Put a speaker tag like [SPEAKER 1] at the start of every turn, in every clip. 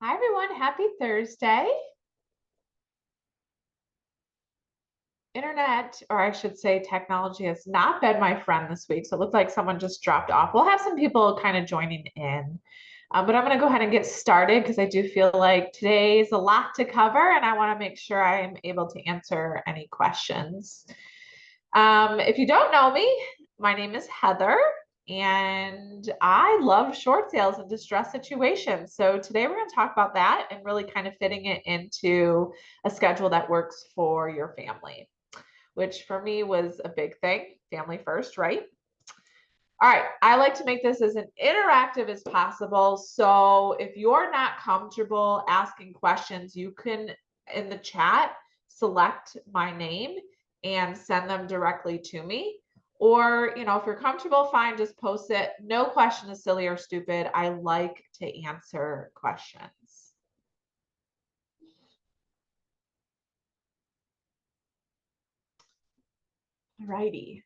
[SPEAKER 1] Hi, everyone. Happy Thursday. Internet, or I should say technology, has not been my friend this week. So it looked like someone just dropped off. We'll have some people kind of joining in. But I'm going to go ahead and get started because I do feel like today's a lot to cover and I want to make sure I am able to answer any questions. If you don't know me, my name is Heather and I love short sales and distress situations. So today we're going to talk about that and really kind of fitting it into a schedule that works for your family, which for me was a big thing. Family first, right? All right, I like to make this as interactive as possible. So if you're not comfortable asking questions, you can, in the chat, select my name and send them directly to me. Or, if you're comfortable, fine, just post it. No question is silly or stupid. I like to answer questions. All righty.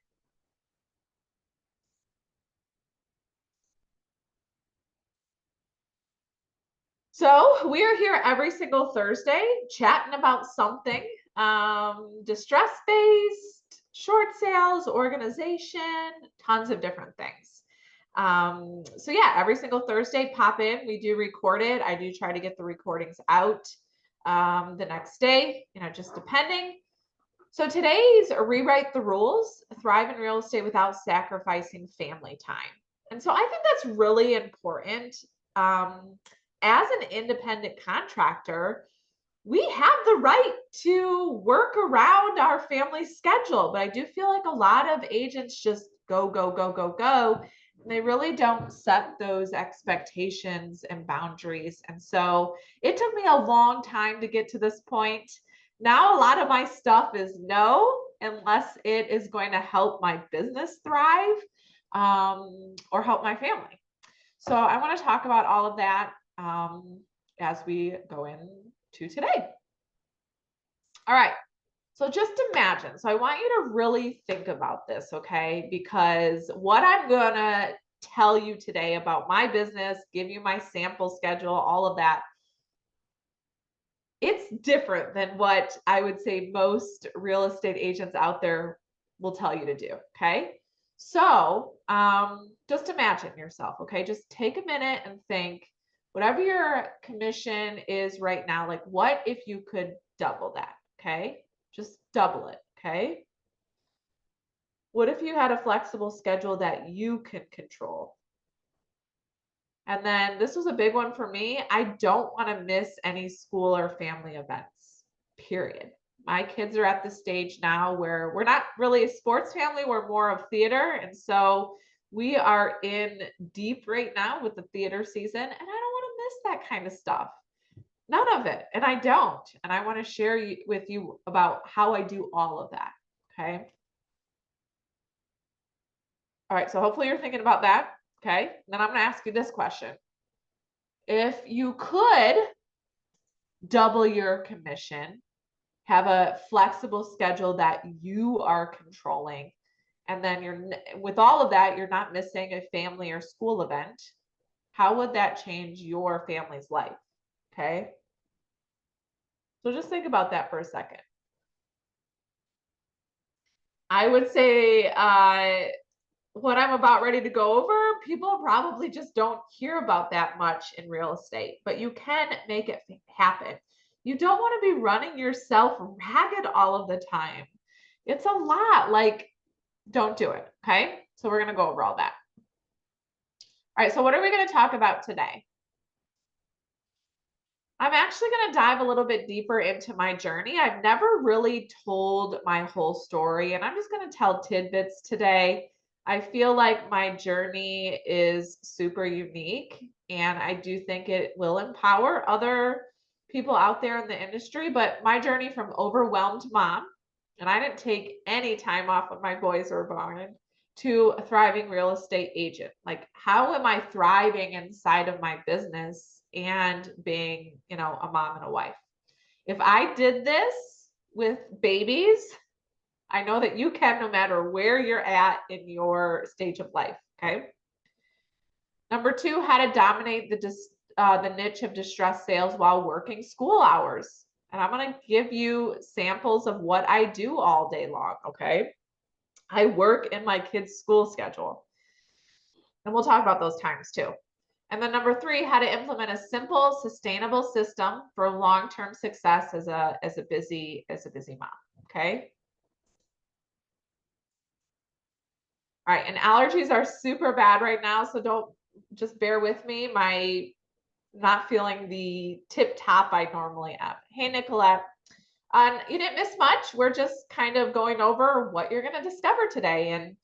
[SPEAKER 1] So we are here every single Thursday chatting about something, distress-based, short sales, organization, tons of different things. So yeah, every single Thursday, pop in. We do record it. I do try to get the recordings out the next day, just depending. So today's rewrite the rules, thrive in real estate without sacrificing family time. And so I think that's really important. As an independent contractor, we have the right to work around our family schedule, but I do feel like a lot of agents just go, go, go, go, go. And they really don't set those expectations and boundaries. And so it took me a long time to get to this point. Now, a lot of my stuff is no, unless it is going to help my business thrive or help my family. So I want to talk about all of that as we go into today. All right. So just imagine. So I want you to really think about this, okay? Because what I'm going to tell you today about my business, give you my sample schedule, all of that, it's different than what I would say most real estate agents out there will tell you to do, okay? So just imagine yourself, okay? Just take a minute and think, whatever your commission is right now, like what if you could double that, okay? Just double it, okay? What if you had a flexible schedule that you can control? And then this was a big one for me. I don't want to miss any school or family events, period. My kids are at the stage now where we're not really a sports family, we're more of theater. And so we are in deep right now with the theater season, and I don't want to miss that kind of stuff. None of it. And I don't. And I want to share with you about how I do all of that. Okay. All right. So hopefully you're thinking about that. Okay. Then I'm going to ask you this question. If you could double your commission, have a flexible schedule that you are controlling, and then with all of that, you're not missing a family or school event, how would that change your family's life? Okay. So just think about that for a second. I would say what I'm about ready to go over, people probably just don't hear about that much in real estate, but you can make it happen. You don't want to be running yourself ragged all of the time. It's a lot. Like, don't do it. Okay. So we're going to go over all that. All right. So what are we going to talk about today? I'm actually going to dive a little bit deeper into my journey. I've never really told my whole story, and I'm just going to tell tidbits today. I feel like my journey is super unique, and I do think it will empower other people out there in the industry. But my journey from overwhelmed mom, and I didn't take any time off when my boys were born, to a thriving real estate agent. Like, how am I thriving inside of my business and being, a mom and a wife? If I did this with babies, I know that you can, no matter where you're at in your stage of life. Okay. Number two, how to dominate the the niche of distressed sales while working school hours. And I'm going to give you samples of what I do all day long. Okay. I work in my kids' school schedule. And we'll talk about those times too. And then number 3, how to implement a simple, sustainable system for long-term success as a busy mom. Okay. All right. And allergies are super bad right now. So don't, just bear with me. My not feeling the tip top I normally am. Hey, Nicolette. You didn't miss much. We're just kind of going over what you're going to discover today. And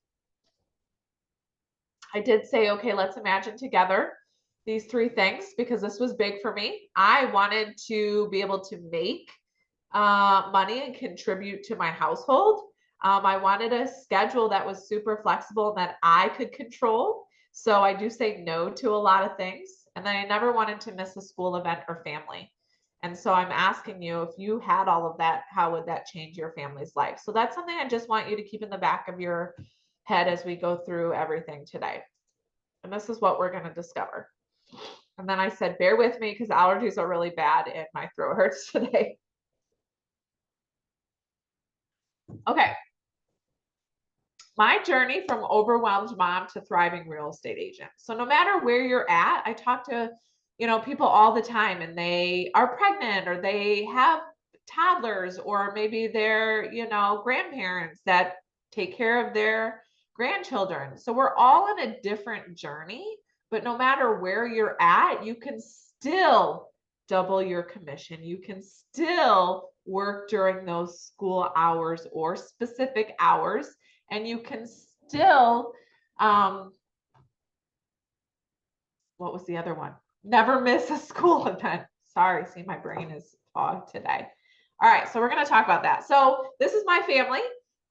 [SPEAKER 1] I did say, okay, let's imagine together these 3 things because this was big for me. I wanted to be able to make money and contribute to my household. I wanted a schedule that was super flexible and that I could control. So I do say no to a lot of things. And then I never wanted to miss a school event or family. And so I'm asking you, if you had all of that, how would that change your family's life? So that's something I just want you to keep in the back of your head as we go through everything today. And this is what we're going to discover. And then I said, bear with me because allergies are really bad and my throat hurts today. Okay. My journey from overwhelmed mom to thriving real estate agent. So no matter where you're at, I talk to, people all the time and they are pregnant or they have toddlers or maybe they're, grandparents that take care of their grandchildren. So we're all in a different journey, but no matter where you're at, you can still double your commission. You can still work during those school hours or specific hours, and you can still, what was the other one? Never miss a school event. Sorry, see, my brain is fogged today. All right, so we're going to talk about that. So this is my family.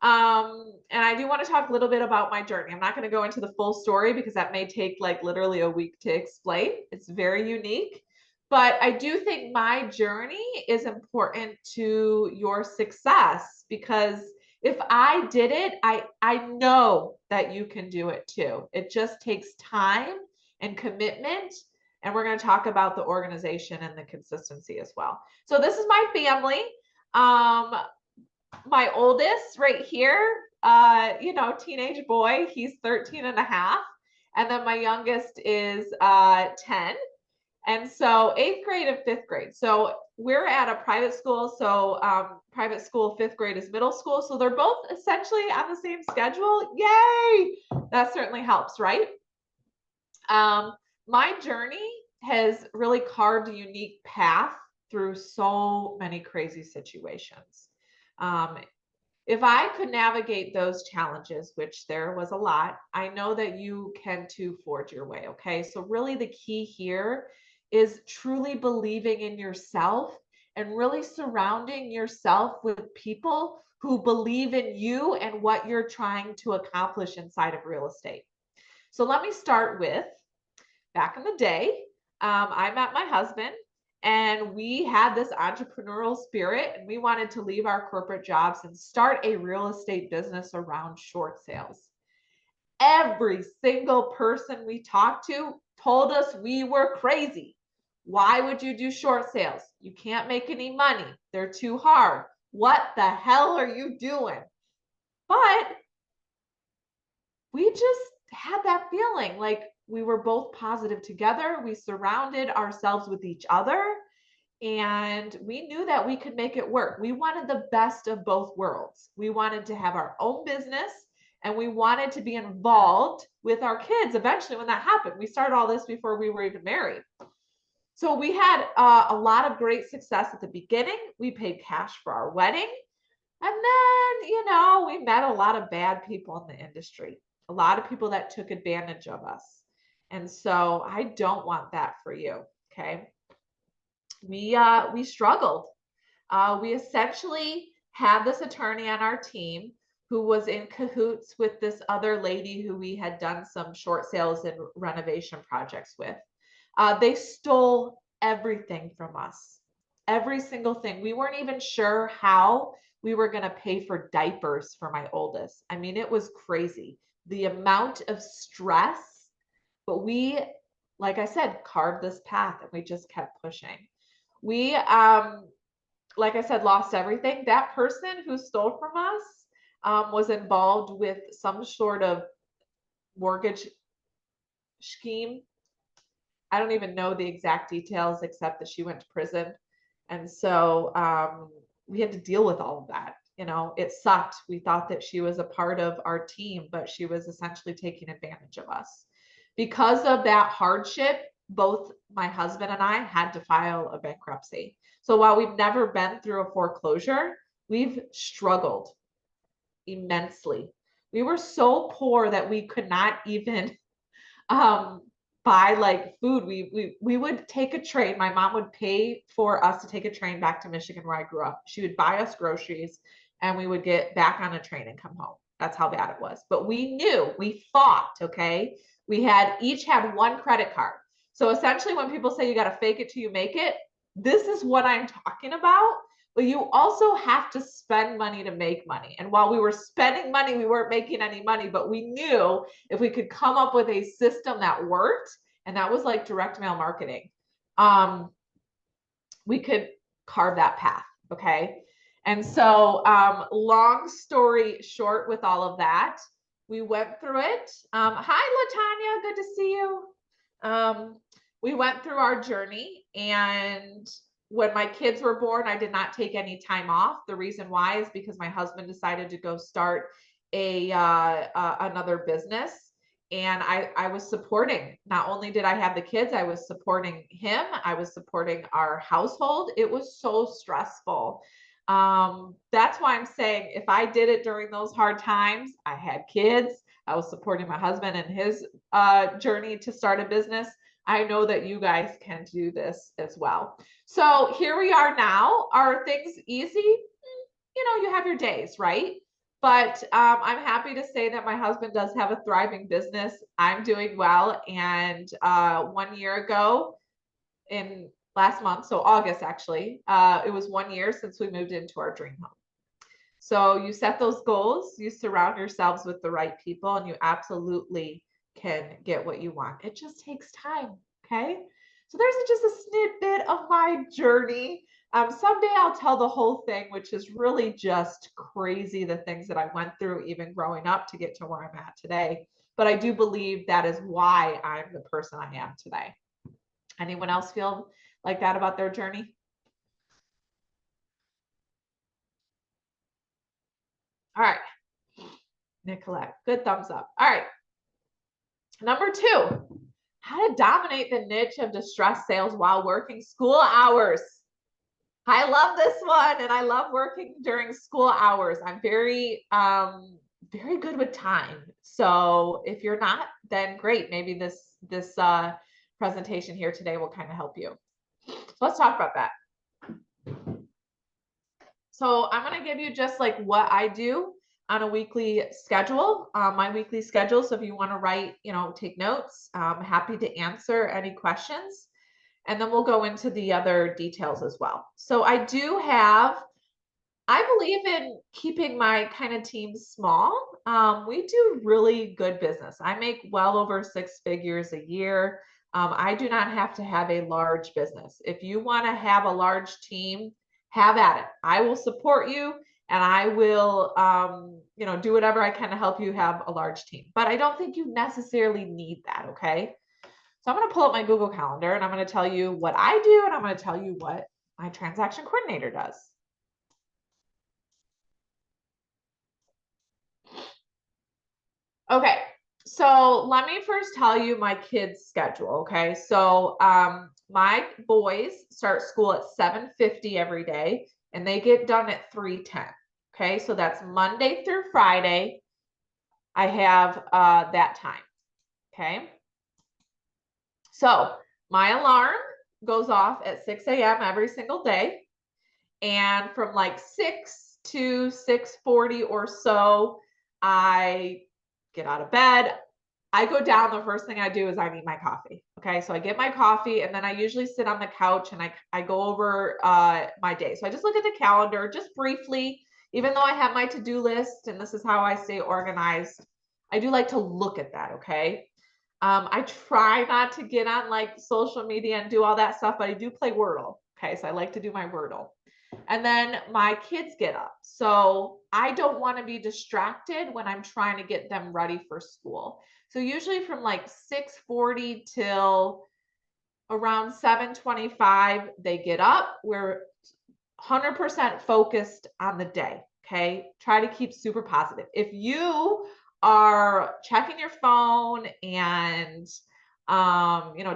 [SPEAKER 1] And I do want to talk a little bit about my journey. I'm not going to go into the full story because that may take like literally a week to explain. It's very unique. But I do think my journey is important to your success because if I did it, I know that you can do it too. It just takes time and commitment. And we're going to talk about the organization and the consistency as well. So this is my family. My oldest right here, teenage boy, he's 13 and a half. And then my youngest is 10. And so 8th grade and 5th grade. So we're at a private school. So private school, 5th grade is middle school. So they're both essentially on the same schedule. Yay! That certainly helps, right? My journey has really carved a unique path through so many crazy situations. If I could navigate those challenges, which there was a lot, I know that you can too forge your way. Okay. So really the key here is truly believing in yourself and really surrounding yourself with people who believe in you and what you're trying to accomplish inside of real estate. So let me start with back in the day. I met my husband and we had this entrepreneurial spirit and we wanted to leave our corporate jobs and start a real estate business around short sales. Every single person we talked to told us we were crazy. Why would you do short sales? You can't make any money. They're too hard. What the hell are you doing? But we just had that feeling like we were both positive together. We surrounded ourselves with each other and we knew that we could make it work. We wanted the best of both worlds. We wanted to have our own business and we wanted to be involved with our kids eventually when that happened. We started all this before we were even married. So we had a lot of great success at the beginning. We paid cash for our wedding. And then, we met a lot of bad people in the industry, a lot of people that took advantage of us. And so I don't want that for you. Okay. We struggled. We essentially had this attorney on our team who was in cahoots with this other lady who we had done some short sales and renovation projects with. They stole everything from us, every single thing. We weren't even sure how we were going to pay for diapers for my oldest. I mean, it was crazy. The amount of stress, but we like I said, carved this path and we just kept pushing. We, like I said, lost everything. That person who stole from us was involved with some sort of mortgage scheme. I don't even know the exact details except that she went to prison. And so we had to deal with all of that. You know, it sucked. We thought that she was a part of our team, but she was essentially taking advantage of us. Because of that hardship, both my husband and I had to file a bankruptcy. So while we've never been through a foreclosure, we've struggled immensely. We were so poor that we could not even um, buy like food. We would take a train. My mom would pay for us to take a train back to Michigan where I grew up. She would buy us groceries and we would get back on a train and come home. That's how bad it was. But we knew, we fought, okay? We had each had one credit card. So essentially when people say you got to fake it till you make it, this is what I'm talking about. But you also have to spend money to make money. And while we were spending money, we weren't making any money, but we knew if we could come up with a system that worked, and that was like direct mail marketing, we could carve that path. Okay. And so, long story short, with all of that, we went through it. Hi, Latanya, good to see you. We went through our journey, and when my kids were born, I did not take any time off. The reason why is because my husband decided to go start another business, and I was supporting. Not only did I have the kids, I was supporting him. I was supporting our household. It was so stressful. That's why I'm saying if I did it during those hard times, I had kids, I was supporting my husband and his journey to start a business. I know that you guys can do this as well. So here we are now. Are things easy? You know, you have your days, right? But I'm happy to say that my husband does have a thriving business. I'm doing well. And 1 year ago, in last month, so August actually, it was 1 year since we moved into our dream home. So you set those goals, you surround yourselves with the right people, and you absolutely can get what you want. It just takes time. Okay. So there's just a snippet of my journey. Someday I'll tell the whole thing, which is really just crazy, the things that I went through even growing up to get to where I'm at today. But I do believe that is why I'm the person I am today. Anyone else feel like that about their journey? All right. Nicolette, good thumbs up. All right. Number 2, how to dominate the niche of distressed sales while working school hours. I love this one, and I love working during school hours. I'm very, very good with time. So if you're not, then great. Maybe this presentation here today will kind of help you. So let's talk about that. So I'm going to give you just like what I do on a weekly schedule, my weekly schedule. So if you want to write, take notes, I'm happy to answer any questions. And then we'll go into the other details as well. So I believe in keeping my kind of team small. We do really good business. I make well over 6 figures a year. I do not have to have a large business. If you want to have a large team, have at it. I will support you, and I will, do whatever I can to help you have a large team. But I don't think you necessarily need that, okay? So I'm going to pull up my Google Calendar, and I'm going to tell you what I do, and I'm going to tell you what my transaction coordinator does. Okay, so let me first tell you my kids' schedule, okay? So my boys start school at 7:50 every day, and they get done at 3:10, okay? So that's Monday through Friday. I have that time, okay? So my alarm goes off at 6 a.m. every single day, and from like 6 to 6:40 or so, I get out of bed. I go down, the first thing I do is I need my coffee. Okay, so I get my coffee, and then I usually sit on the couch and I go over my day. So I just look at the calendar just briefly, even though I have my to-do list, and this is how I stay organized. I do like to look at that, okay? I try not to get on like social media and do all that stuff, but I do play Wordle. Okay, so I like to do my Wordle. And then my kids get up. So I don't want to be distracted when I'm trying to get them ready for school. So usually from like 6:40 till around 7:25, they get up. We're 100% focused on the day. Okay. Try to keep super positive. If you are checking your phone and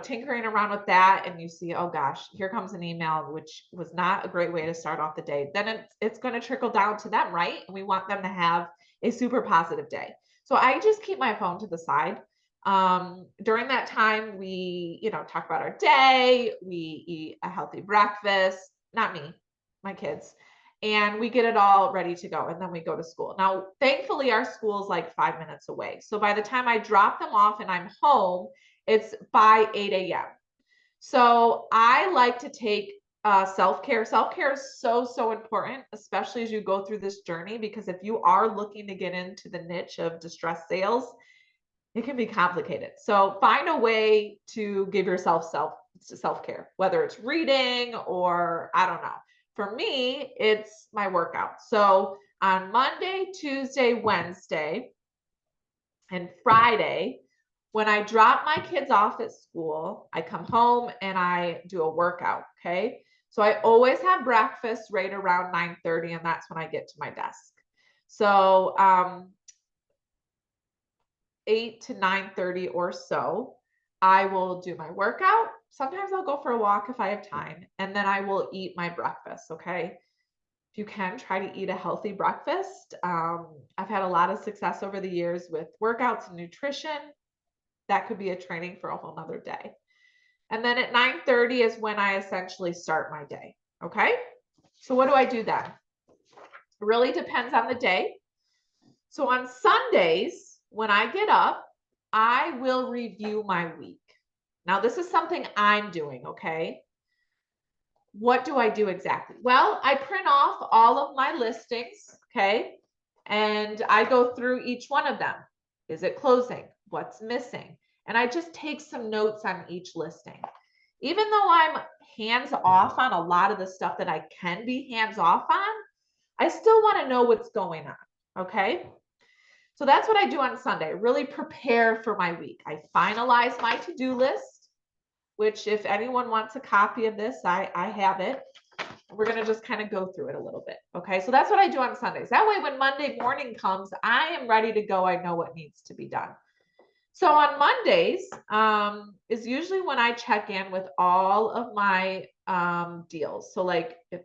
[SPEAKER 1] tinkering around with that and you see, oh gosh, here comes an email, which was not a great way to start off the day, then it's going to trickle down to them, right? And we want them to have a super positive day. So I just keep my phone to the side. During that time, we, talk about our day, we eat a healthy breakfast, not me, my kids, and we get it all ready to go. And then we go to school. Now, thankfully, our school is like 5 minutes away. So by the time I drop them off and I'm home, it's by 8 a.m. So I like to take self-care. Self-care is so, so important, especially as you go through this journey, because if you are looking to get into the niche of distressed sales, it can be complicated. So find a way to give yourself self-care, whether it's reading or I don't know. For me, it's my workout. So on Monday, Tuesday, Wednesday, and Friday, when I drop my kids off at school, I come home and I do a workout. Okay. So I always have breakfast right around 9:30, and that's when I get to my desk. So 8 to 9:30 or so, I will do my workout. Sometimes I'll go for a walk if I have time, and then I will eat my breakfast. Okay. If you can, try to eat a healthy breakfast. I've had a lot of success over the years with workouts and nutrition. That could be a training for a whole nother day. And then at 9:30 is when I essentially start my day. Okay. So what do I do then? It really depends on the day. So on Sundays, when I get up, I will review my week. Now, this is something I'm doing, okay? What do I do exactly? Well, I print off all of my listings, okay? And I go through each one of them. Is it closing? What's missing? And I just take some notes on each listing. Even though I'm hands off on a lot of the stuff that I can be hands off on, I still want to know what's going on, okay? So that's what I do on Sunday, really prepare for my week. I finalize my to-do list, which if anyone wants a copy of this, I have it. We're going to just kind of go through it a little bit. Okay. So that's what I do on Sundays. That way, when Monday morning comes, I am ready to go. I know what needs to be done. So on Mondays is usually when I check in with all of my deals. So like if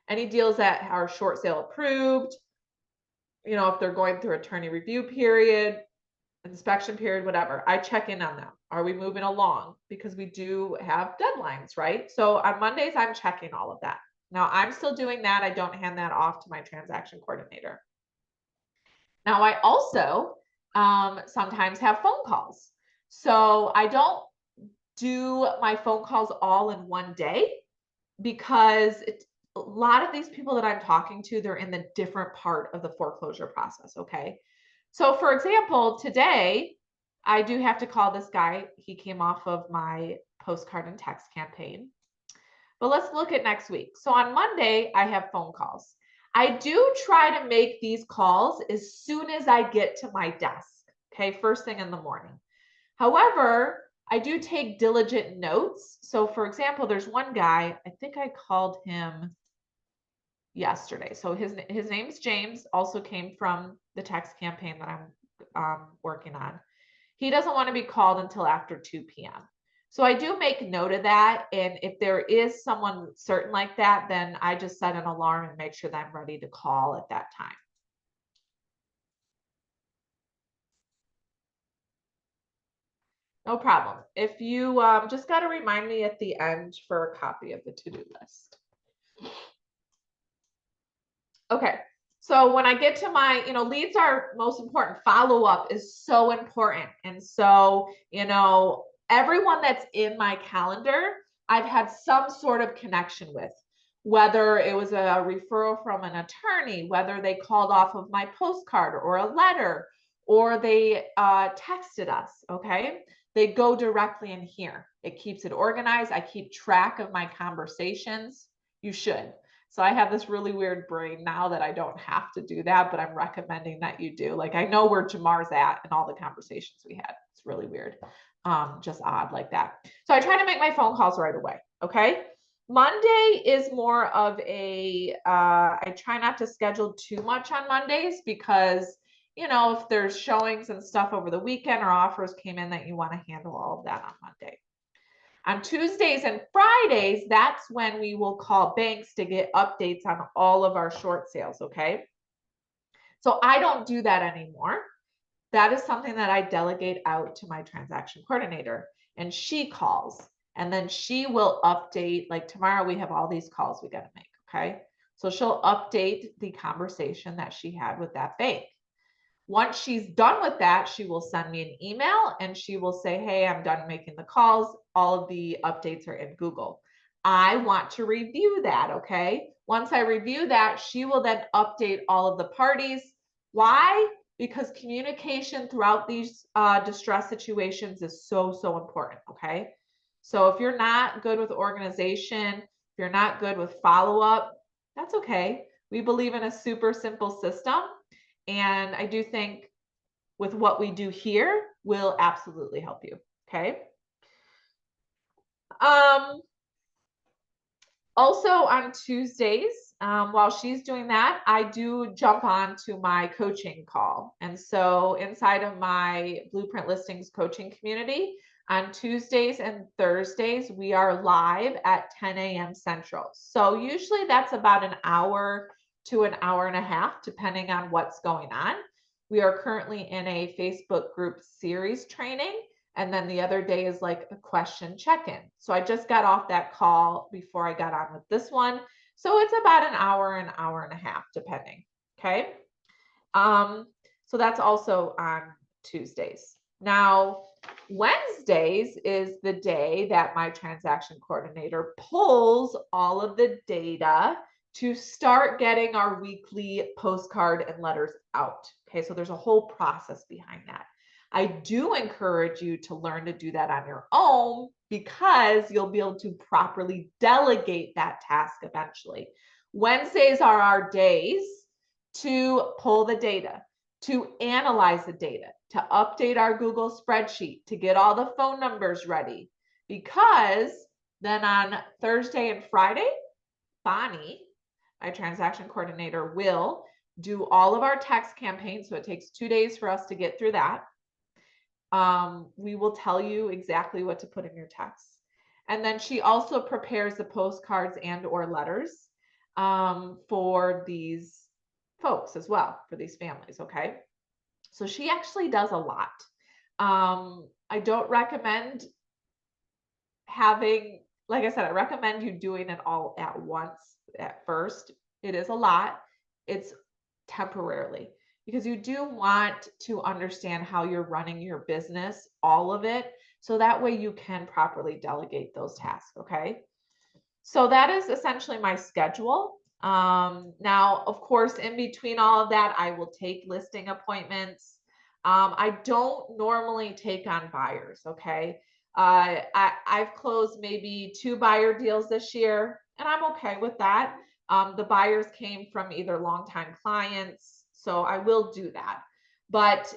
[SPEAKER 1] any deals that are short sale approved, if they're going through attorney review period, inspection period, whatever, I check in on them. Are we moving along? Because we do have deadlines, right? So on Mondays, I'm checking all of that. Now I'm still doing that. I don't hand that off to my transaction coordinator. Now I also sometimes have phone calls. So I don't do my phone calls all in one day because a lot of these people that I'm talking to, they're in the different part of the foreclosure process. Okay. So for example, today I do have to call this guy. He came off of my postcard and text campaign. But let's look at next week. So on Monday, I have phone calls. I do try to make these calls as soon as I get to my desk. Okay. First thing in the morning. However, I do take diligent notes. So for example, there's one guy, I think I called him yesterday. So his name's James, also came from the text campaign that I'm working on. He doesn't want to be called until after 2 p.m. So I do make note of that. And if there is someone certain like that, then I just set an alarm and make sure that I'm ready to call at that time. No problem. If you just got to remind me at the end for a copy of the to-do list. Okay. So when I get to my, leads are most important. Follow-up is so important. And so, everyone that's in my calendar, I've had some sort of connection with, whether it was a referral from an attorney, whether they called off of my postcard or a letter, or they texted us. Okay. they go directly in here. It keeps it organized. I keep track of my conversations. You should. So I have this really weird brain now that I don't have to do that, but I'm recommending that you do. Like I know where Jamar's at and all the conversations we had. It's really weird. Just odd like that. So I try to make my phone calls right away. Okay. Monday is more of a, I try not to schedule too much on Mondays because, you know, if there's showings and stuff over the weekend or offers came in that you want to handle all of that on Monday. On Tuesdays and Fridays, that's when we will call banks to get updates on all of our short sales, okay? So I don't do that anymore. That is something that I delegate out to my transaction coordinator, and she calls, and then she will update, like tomorrow we have all these calls we got to make, okay? So she'll update the conversation that she had with that bank. Once she's done with that, she will send me an email and she will say, hey, I'm done making the calls. All of the updates are in Google. I want to review that, okay? Once I review that, she will then update all of the parties. Why? Because communication throughout these distress situations is so, so important, okay? So if you're not good with organization, if you're not good with follow-up, that's okay. We believe in a super simple system. And I do think with what we do here will absolutely help you. Okay. Also on Tuesdays, while she's doing that, I do jump on to my coaching call. And so inside of my Blueprint Listings coaching community, on Tuesdays and Thursdays, we are live at 10 a.m. Central. So usually that's about an hour to an hour and a half, depending on what's going on. We are currently in a Facebook group series training. And then the other day is like a question check-in. So I just got off that call before I got on with this one. So it's about an hour and a half, depending. Okay. So that's also on Tuesdays. Now, Wednesdays is the day that my transaction coordinator pulls all of the data to start getting our weekly postcard and letters out. Okay, so there's a whole process behind that. I do encourage you to learn to do that on your own because you'll be able to properly delegate that task eventually. Wednesdays are our days to pull the data, to analyze the data, to update our Google spreadsheet, to get all the phone numbers ready. Because then on Thursday and Friday, Bonnie, my transaction coordinator, will do all of our text campaigns. So it takes 2 days for us to get through that. We will tell you exactly what to put in your text. And then she also prepares the postcards and or letters for these folks as well, for these families, okay? So she actually does a lot. I don't recommend having, like I said, I recommend you doing it all at once at first. It is a lot. It's temporarily because you do want to understand how you're running your business, all of it. So that way you can properly delegate those tasks. Okay. So that is essentially my schedule. Now, of course, in between all of that, I will take listing appointments. I don't normally take on buyers. Okay. I've closed maybe 2 buyer deals this year, and I'm okay with that. The buyers came from either longtime clients, so I will do that. But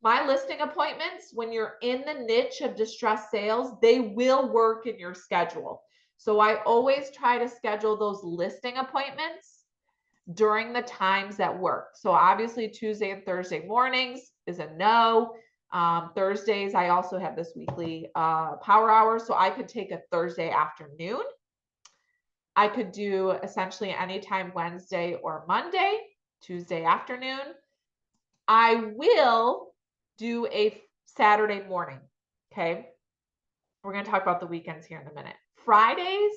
[SPEAKER 1] my listing appointments, when you're in the niche of distressed sales, they will work in your schedule. So I always try to schedule those listing appointments during the times that work. So obviously Tuesday and Thursday mornings is a no. Thursdays, I also have this weekly power hour. So I could take a Thursday afternoon. I could do essentially anytime Wednesday or Monday, Tuesday afternoon. I will do a Saturday morning. Okay. We're going to talk about the weekends here in a minute. Fridays,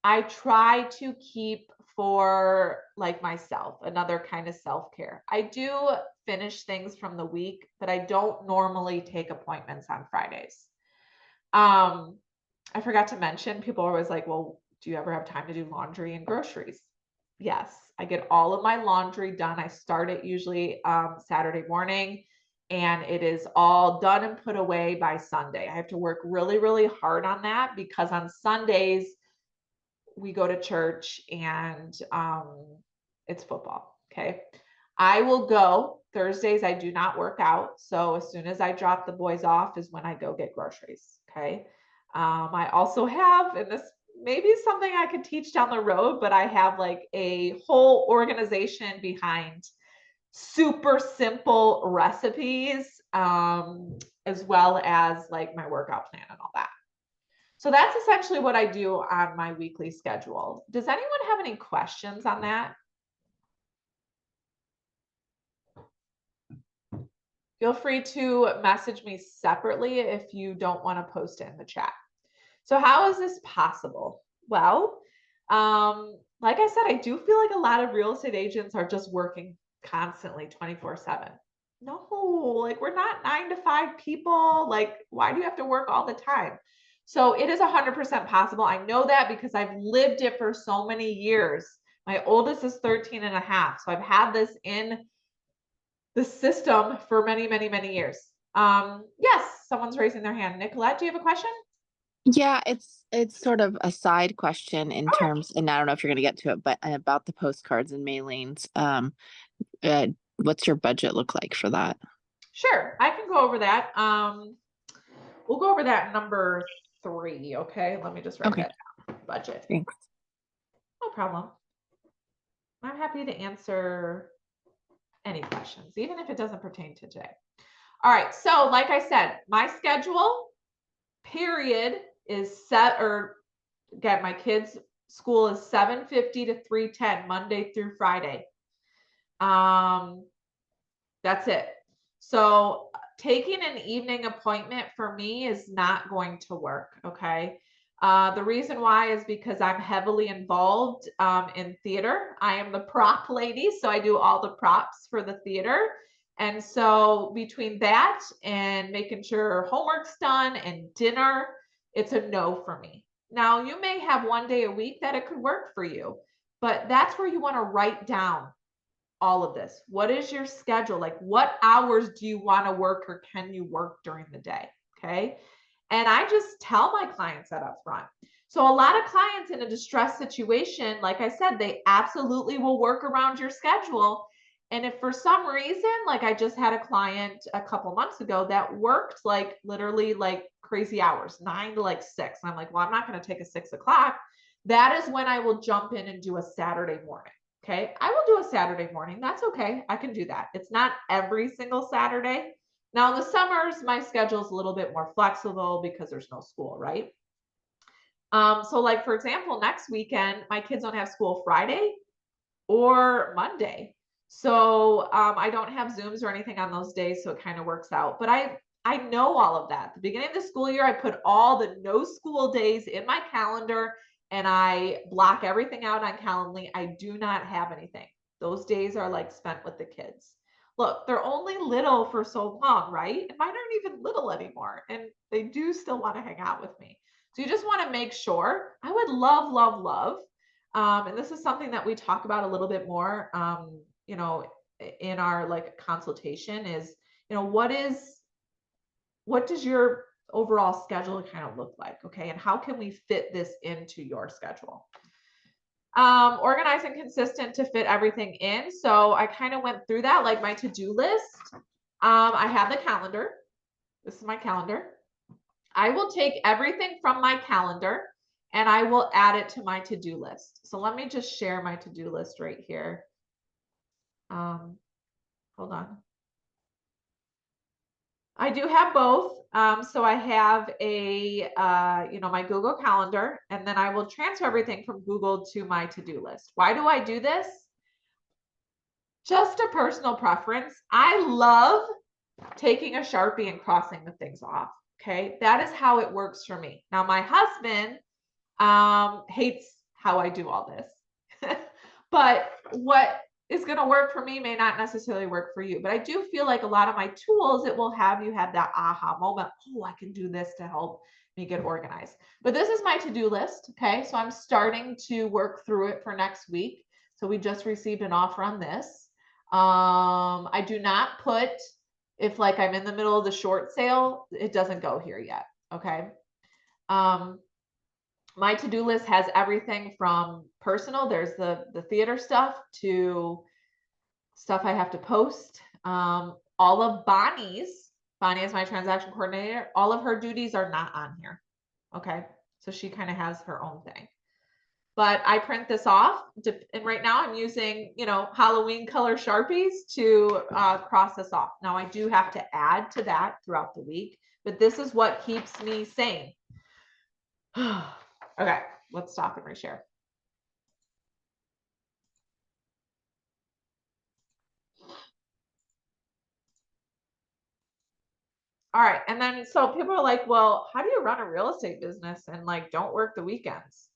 [SPEAKER 1] I try to keep for like myself, another kind of self-care. I do finish things from the week, but I don't normally take appointments on Fridays. I forgot to mention, people are always like, well, do you ever have time to do laundry and groceries? Yes, I get all of my laundry done. I start it usually Saturday morning, and it is all done and put away by Sunday. I have to work really, really hard on that because on Sundays we go to church and it's football. Okay. I will go Thursdays. I do not work out. So as soon as I drop the boys off is when I go get groceries. Okay. I also have, and this maybe is something I could teach down the road, but I have like a whole organization behind super simple recipes, as well as like my workout plan and all that. So that's essentially what I do on my weekly schedule. Does anyone have any questions on that? Feel free to message me separately if you don't want to post it in the chat. So how is this possible? Well, like I said, I do feel like a lot of real estate agents are just working constantly 24/7. No, like we're not 9 to 5 people. Like, why do you have to work all the time? So it is 100% possible. I know that because I've lived it for so many years. My oldest is 13 and a half. So I've had this in the system for many, many, many years. Yes, someone's raising their hand. Nicolette, do you have a question?
[SPEAKER 2] Yeah, it's sort of a side question in
[SPEAKER 1] Okay.
[SPEAKER 2] terms, and I don't know if you're gonna get to it, but about the postcards and mailings. Uh, what's your budget look like for that?
[SPEAKER 1] Sure, I can go over that. We'll go over that number 3, okay? Let me just write
[SPEAKER 2] Okay,
[SPEAKER 1] that down. Budget.
[SPEAKER 2] thanks.
[SPEAKER 1] No problem. I'm happy to answer any questions, even if it doesn't pertain to today. All right, so like I said, my schedule period is set, or again, my kids' school is 7:50 to 3:10, Monday through Friday. That's it. So taking an evening appointment for me is not going to work. Okay. The reason why is because I'm heavily involved in theater. I am the prop lady, so I do all the props for the theater. And so between that and making sure homework's done and dinner, it's a no for me. Now, you may have one day a week that it could work for you, but that's where you want to write down all of this. What is your schedule? Like, what hours do you want to work or can you work during the day? Okay. And I just tell my clients that up front. So a lot of clients in a distressed situation, like I said, they absolutely will work around your schedule. And if for some reason, like I just had a client a couple months ago that worked like literally like crazy hours, 9 to like 6. And I'm like, well, I'm not going to take a 6 o'clock. That is when I will jump in and do a Saturday morning. Okay. I will do a Saturday morning. That's okay. I can do that. It's not every single Saturday. Now, in the summers, my schedule is a little bit more flexible because there's no school, right? So, like, for example, next weekend, my kids don't have school Friday or Monday. So, I don't have Zooms or anything on those days. So it kind of works out. But I know all of that. At the beginning of the school year, I put all the no school days in my calendar and I block everything out on Calendly. I do not have anything. Those days are like spent with the kids. Look, they're only little for so long, right? And mine aren't even little anymore. And they do still want to hang out with me. So you just want to make sure. I would love, love, love. And this is something that we talk about a little bit more, you know, in our like consultation is, you know, what does your overall schedule kind of look like? Okay. And how can we fit this into your schedule? Organized and consistent to fit everything in. So I kind of went through that, like my to-do list. I have the calendar. This is my calendar. I will take everything from my calendar and I will add it to my to-do list. So let me just share my to-do list right here. Hold on. I do have both. So I have a, you know, my Google Calendar, and then I will transfer everything from Google to my to-do list. Why do I do this? Just a personal preference. I love taking a Sharpie and crossing the things off. Okay. That is how it works for me. Now, my husband hates how I do all this. But what is going to work for me may not necessarily work for you. But I do feel like a lot of my tools, it will have you have that aha moment. Oh, I can do this to help me get organized. But this is my to-do list. Okay. So I'm starting to work through it for next week. So we just received an offer on this. I do not put If like I'm in the middle of the short sale, it doesn't go here yet. Okay. My to-do list has everything from personal, there's the theater stuff, to stuff I have to post. All of Bonnie is my transaction coordinator. All of her duties are not on here. Okay. So she kind of has her own thing. But I print this off, and right now I'm using, Halloween color Sharpies to cross this off. Now I do have to add to that throughout the week, but this is what keeps me sane. Okay, let's stop and reshare. All right, and then so people are like, well, how do you run a real estate business and like don't work the weekends?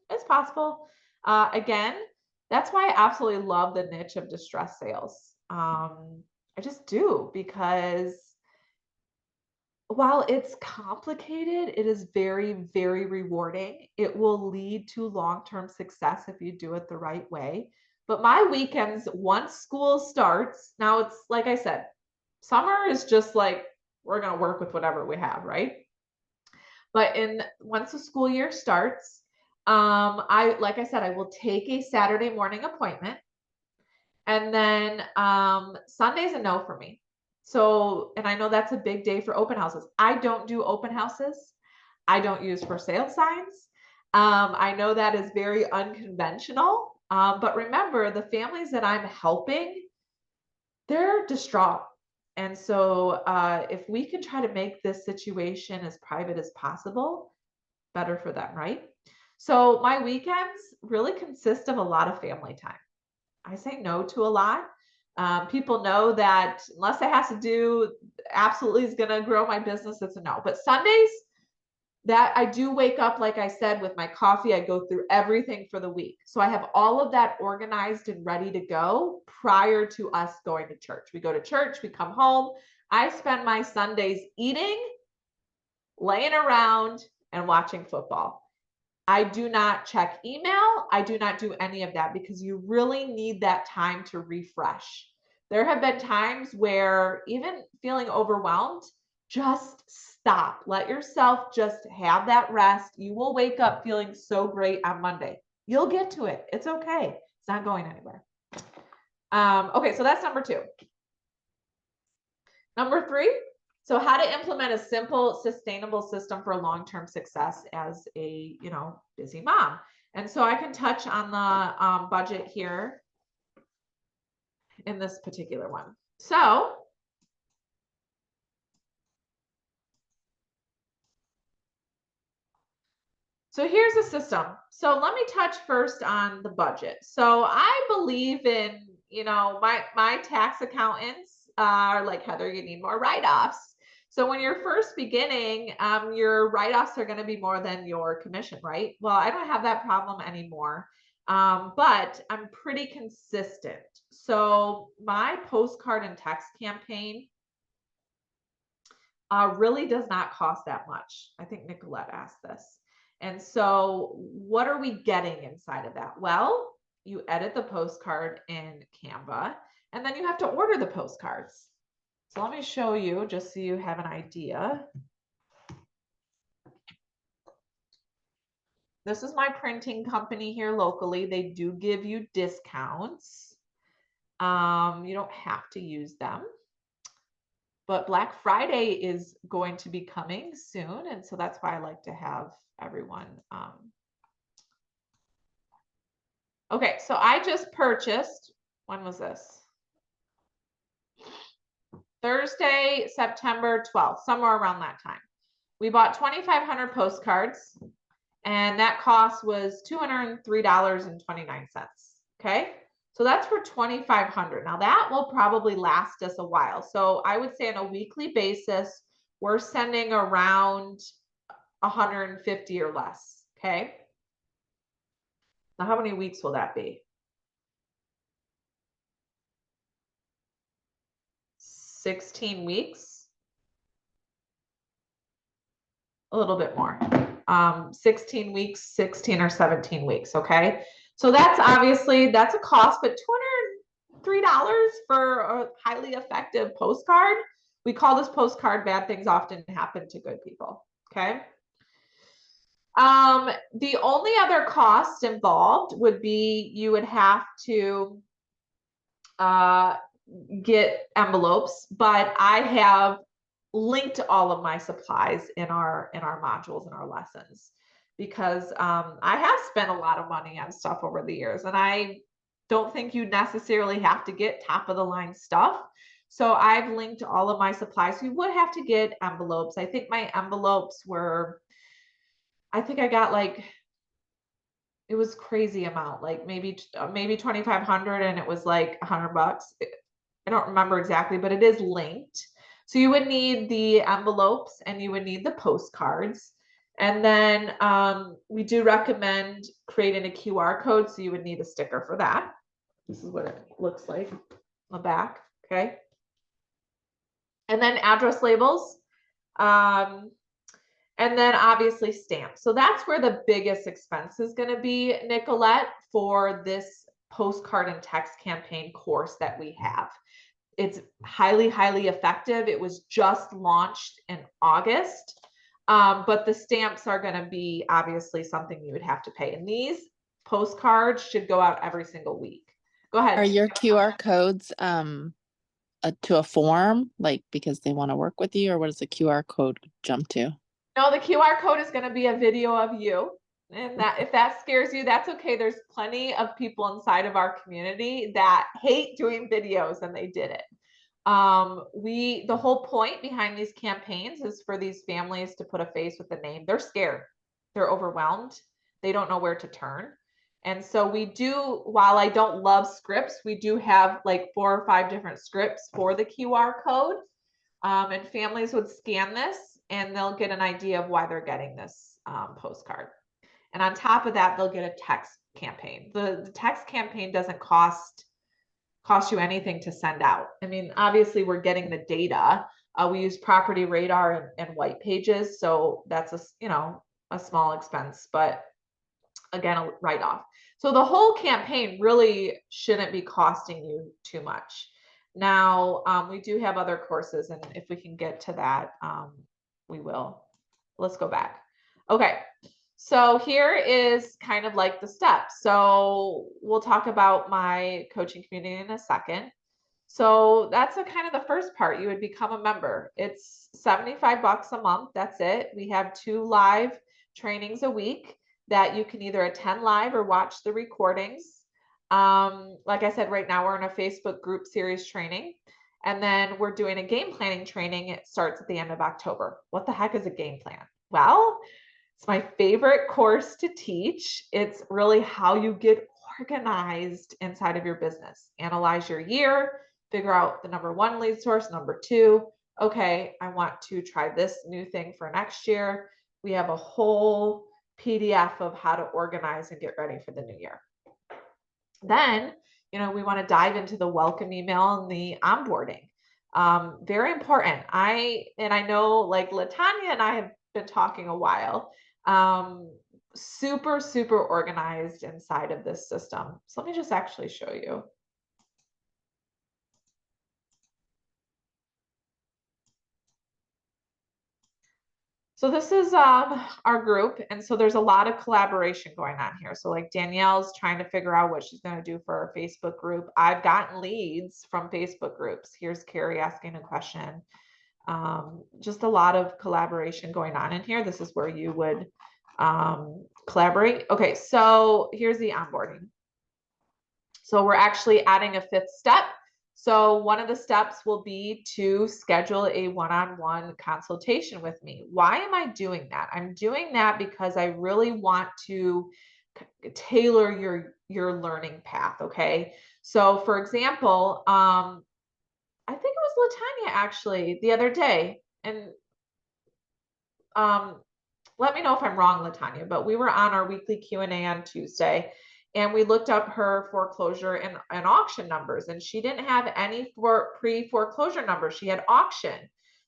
[SPEAKER 1] It's possible. Again, that's why I absolutely love the niche of distress sales. I just do, because while it's complicated, it is very, very rewarding. It will lead to long-term success if you do it the right way. But my weekends, once school starts, now it's like I said, summer is just like, we're going to work with whatever we have, right? But once the school year starts, like I said, I will take a Saturday morning appointment, and then Sunday's a no for me. So, and I know that's a big day for open houses. I don't do open houses. I don't use for sale signs. I know that is very unconventional. But remember, the families that I'm helping, they're distraught. And so if we can try to make this situation as private as possible, better for them, right? So my weekends really consist of a lot of family time. I say no to a lot. People know that unless it has to do absolutely is going to grow my business, it's a no. But Sundays, that I do wake up, like I said, with my coffee. I go through everything for the week. So I have all of that organized and ready to go prior to us going to church. We go to church, we come home. I spend my Sundays eating, laying around, and watching football. I do not check email. I do not do any of that, because you really need that time to refresh. There have been times where, even feeling overwhelmed, just stop. Let yourself just have that rest. You will wake up feeling so great on Monday. You'll get to it. It's okay. It's not going anywhere. Okay, so that's number 2. Number 3, so how to implement a simple, sustainable system for long-term success as a, busy mom. And so I can touch on the budget here in this particular one. So here's the system. So let me touch first on the budget. So I believe in, my tax accountants are like, Heather, you need more write-offs. So when you're first beginning, your write-offs are going to be more than your commission, right? Well, I don't have that problem anymore, but I'm pretty consistent. So my postcard and text campaign really does not cost that much. I think Nicolette asked this. And so what are we getting inside of that? Well, you edit the postcard in Canva, and then you have to order the postcards. So let me show you just so you have an idea. This is my printing company here locally. They do give you discounts. You don't have to use them. But Black Friday is going to be coming soon. And so that's why I like to have everyone. Okay, so I just purchased, when was this? Thursday, September 12th, somewhere around that time. We bought 2,500 postcards, and that cost was $203.29. Okay, so that's for 2,500. Now that will probably last us a while. So I would say on a weekly basis, we're sending around 150 or less. Okay. Now, how many weeks will that be? 16 weeks. A little bit more. 16 weeks, 16 or 17 weeks. Okay. So that's a cost, but $3 for a highly effective postcard. We call this postcard bad things often happen to good people. Okay. The only other cost involved would be you would have to get envelopes, but I have linked all of my supplies in our modules and our lessons, because I have spent a lot of money on stuff over the years, and I don't think you necessarily have to get top of the line stuff. So I've linked all of my supplies. You would have to get envelopes. I think my envelopes were, I think I got like, it was crazy amount, like maybe 2,500, and it was like $100. I don't remember exactly, but it is linked. So you would need the envelopes and you would need the postcards. And then we do recommend creating a QR code. So you would need a sticker for that. This is what it looks like on the back. Okay. And then address labels. And then obviously stamps. So that's where the biggest expense is going to be, Nicolette, for this postcard and text campaign course that we have. It's highly, highly effective. It was just launched in August, but the stamps are going to be obviously something you would have to pay. And these postcards should go out every single week. Go ahead.
[SPEAKER 2] Are your QR codes to a form, like because they want to work with you, or what does the QR code jump to?
[SPEAKER 1] No, the QR code is going to be a video of you. And that, if that scares you, that's okay. There's plenty of people inside of our community that hate doing videos, and they did it. The whole point behind these campaigns is for these families to put a face with the name. They're scared. They're overwhelmed. They don't know where to turn. And so we do, while I don't love scripts, we do have like 4 or 5 different scripts for the QR code. And families would scan this and they'll get an idea of why they're getting this postcard. And on top of that, they'll get a text campaign. The text campaign doesn't cost you anything to send out. I mean, obviously we're getting the data. We use Property Radar and White Pages. So that's a small expense, but again, a write-off. So the whole campaign really shouldn't be costing you too much. Now, we do have other courses, and if we can get to that, we will. Let's go back. Okay, so here is kind of like the steps. So we'll talk about my coaching community in a second. So that's kind of the first part. You would become a member. It's $75 a month. That's it. We have 2 live trainings a week that you can either attend live or watch the recordings. Like I said, right now we're in a Facebook group series training, and then we're doing a game planning training. It starts at the end of October. What the heck is a game plan? Well, it's my favorite course to teach. It's really how you get organized inside of your business. Analyze your year, figure out the number 1 lead source, number 2. Okay, I want to try this new thing for next year. We have a whole PDF of how to organize and get ready for the new year. Then, we want to dive into the welcome email and the onboarding. Very important. I know like LaTanya and I have been talking a while. Super, super organized inside of this system. So let me just actually show you. So this is our group, and so there's a lot of collaboration going on here. So like Danielle's trying to figure out what she's going to do for our Facebook group. I've gotten leads from Facebook groups. Here's Carrie asking a question. Just a lot of collaboration going on in here. This is where you would collaborate. Okay, so here's the onboarding. So we're actually adding a 5th step. So one of the steps will be to schedule a one-on-one consultation with me. Why am I doing that? I'm doing that because I really want to tailor your learning path. Okay. So for example, I think it was LaTanya actually the other day, and let me know if I'm wrong, LaTanya, but we were on our weekly Q&A on Tuesday, and we looked up her foreclosure and auction numbers, and she didn't have any pre-foreclosure numbers. She had auction.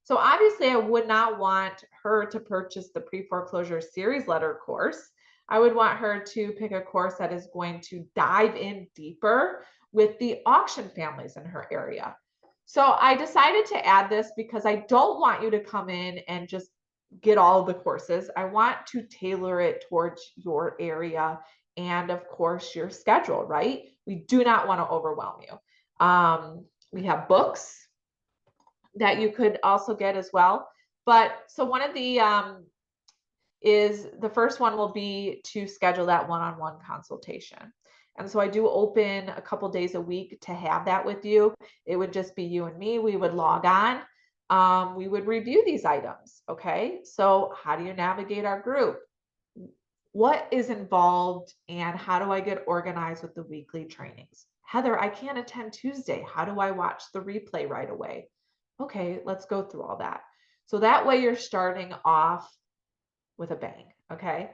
[SPEAKER 1] So obviously I would not want her to purchase the pre-foreclosure series letter course. I would want her to pick a course that is going to dive in deeper with the auction families in her area. So I decided to add this because I don't want you to come in and just get all of the courses. I want to tailor it towards your area and of course your schedule, right? We do not want to overwhelm you. We have books that you could also get as well. But so one of the is the first one will be to schedule that one-on-one consultation. And so I do open a couple days a week to have that with you. It would just be you and me. We would log on. We would review these items. Okay. So how do you navigate our group? What is involved and how do I get organized with the weekly trainings? Heather, I can't attend Tuesday. How do I watch the replay right away? Okay, let's go through all that. So that way you're starting off with a bang. Okay.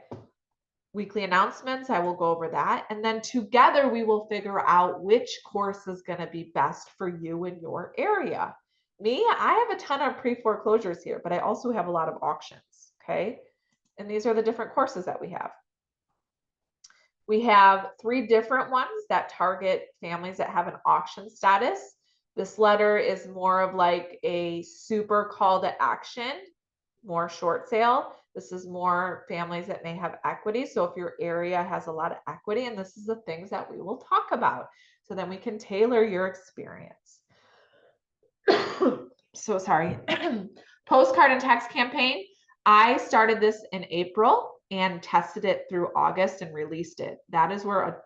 [SPEAKER 1] Weekly announcements, I will go over that. And then together we will figure out which course is going to be best for you in your area. Me, I have a ton of pre-foreclosures here, but I also have a lot of auctions. Okay. And these are the different courses that we have. We have 3 different ones that target families that have an auction status. This letter is more of like a super call to action, more short sale. This is more families that may have equity. So if your area has a lot of equity, and this is the things that we will talk about, so then we can tailor your experience. So sorry. Postcard and text campaign. I started this in April and tested it through August and released it. That is where a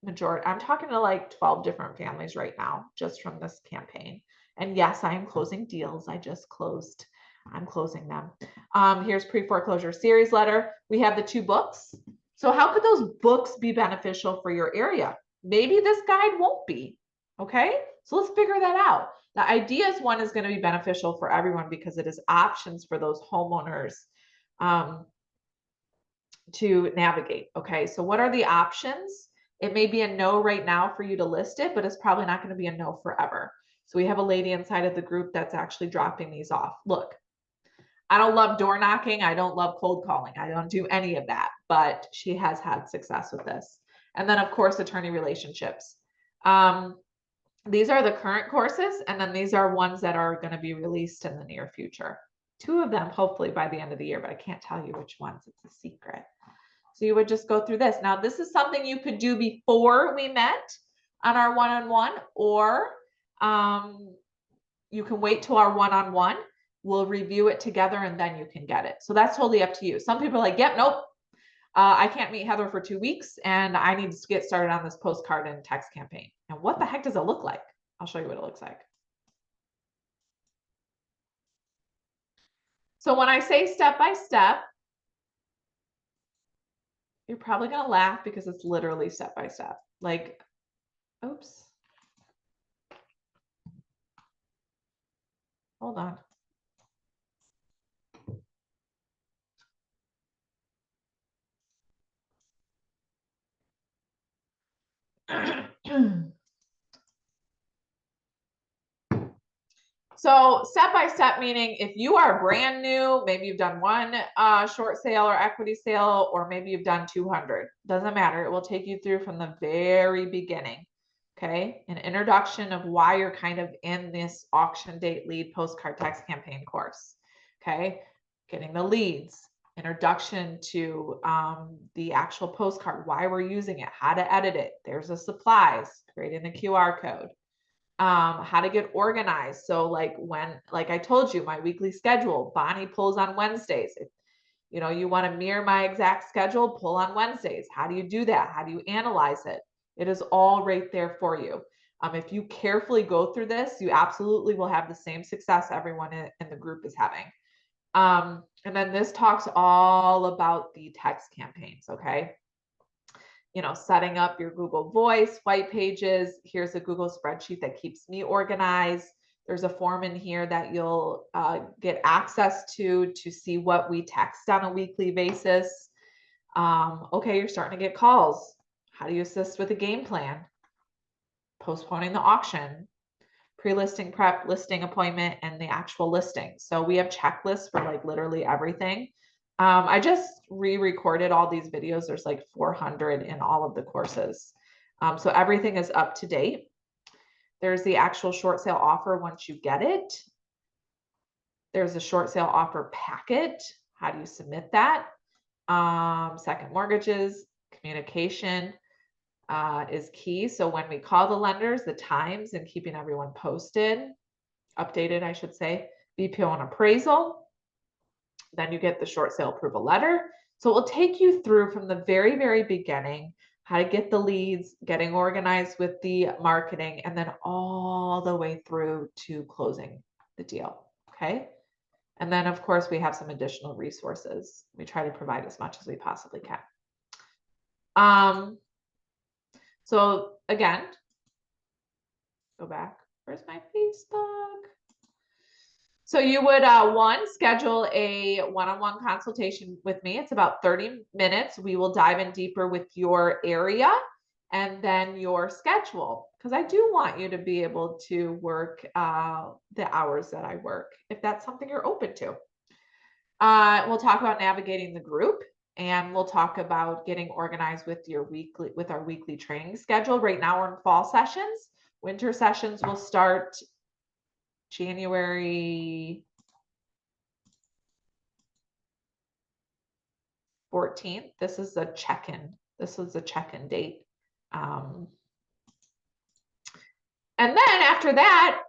[SPEAKER 1] majority, I'm talking to like 12 different families right now, just from this campaign. And yes, I am closing deals. I'm closing them. Here's pre-foreclosure series letter. We have the 2 books. So how could those books be beneficial for your area? Maybe this guide won't be. Okay. So let's figure that out. The ideas one is going to be beneficial for everyone because it is options for those homeowners to navigate. Okay. So what are the options? It may be a no right now for you to list it, but it's probably not going to be a no forever. So we have a lady inside of the group that's actually dropping these off. Look, I don't love door knocking. I don't love cold calling. I don't do any of that, but she has had success with this. And then of course, attorney relationships. These are the current courses, and then these are ones that are going to be released in the near future. 2 of them, hopefully by the end of the year, but I can't tell you which ones. It's a secret. So you would just go through this. Now, this is something you could do before we met on our one-on-one, or you can wait till our one-on-one. We'll review it together and then you can get it. So that's totally up to you. Some people are like, yep, nope. I can't meet Heather for 2 weeks and I need to get started on this postcard and text campaign. And what the heck does it look like? I'll show you what it looks like. So when I say step by step, you're probably going to laugh because it's literally step by step. Like, oops. Hold on. So step by step, meaning if you are brand new, maybe you've done one short sale or equity sale, or maybe you've done 200, doesn't matter. It will take you through from the very beginning. Okay. An introduction of why you're kind of in this auction date lead postcard text campaign course. Okay. Getting the leads, introduction to the actual postcard, why we're using it, how to edit it. There's the supplies, creating the QR code. How to get organized. So like I told you, my weekly schedule, Bonnie pulls on Wednesdays. If, you want to mirror my exact schedule, pull on Wednesdays. How do you do that? How do you analyze it? It is all right there for you. If you carefully go through this, you absolutely will have the same success everyone in the group is having. And then this talks all about the text campaigns. Okay. Setting up your Google Voice, white pages. Here's a Google spreadsheet that keeps me organized. There's a form in here that you'll get access to see what we text on a weekly basis. Okay, you're starting to get calls. How do you assist with a game plan? Postponing the auction, pre-listing prep, listing appointment, and the actual listing. So we have checklists for like literally everything. I just re-recorded all these videos. There's like 400 in all of the courses. So everything is up to date. There's the actual short sale offer once you get it. There's a short sale offer packet. How do you submit that? Second mortgages, communication is key. So when we call the lenders, the times and keeping everyone posted, updated, I should say, BPO and appraisal. Then you get the short sale approval letter. So it will take you through from the very, very beginning, how to get the leads, getting organized with the marketing, and then all the way through to closing the deal. Okay. And then, of course, we have some additional resources. We try to provide as much as we possibly can. So again, go back. Where's my Facebook? So you would, one, schedule a one-on-one consultation with me. It's about 30 minutes. We will dive in deeper with your area and then your schedule, because I do want you to be able to work the hours that I work, if that's something you're open to. We'll talk about navigating the group, and we'll talk about getting organized with our weekly training schedule. Right now we're in fall sessions. Winter sessions will start January 14th. This is a check-in. This is a check-in date. And then after that,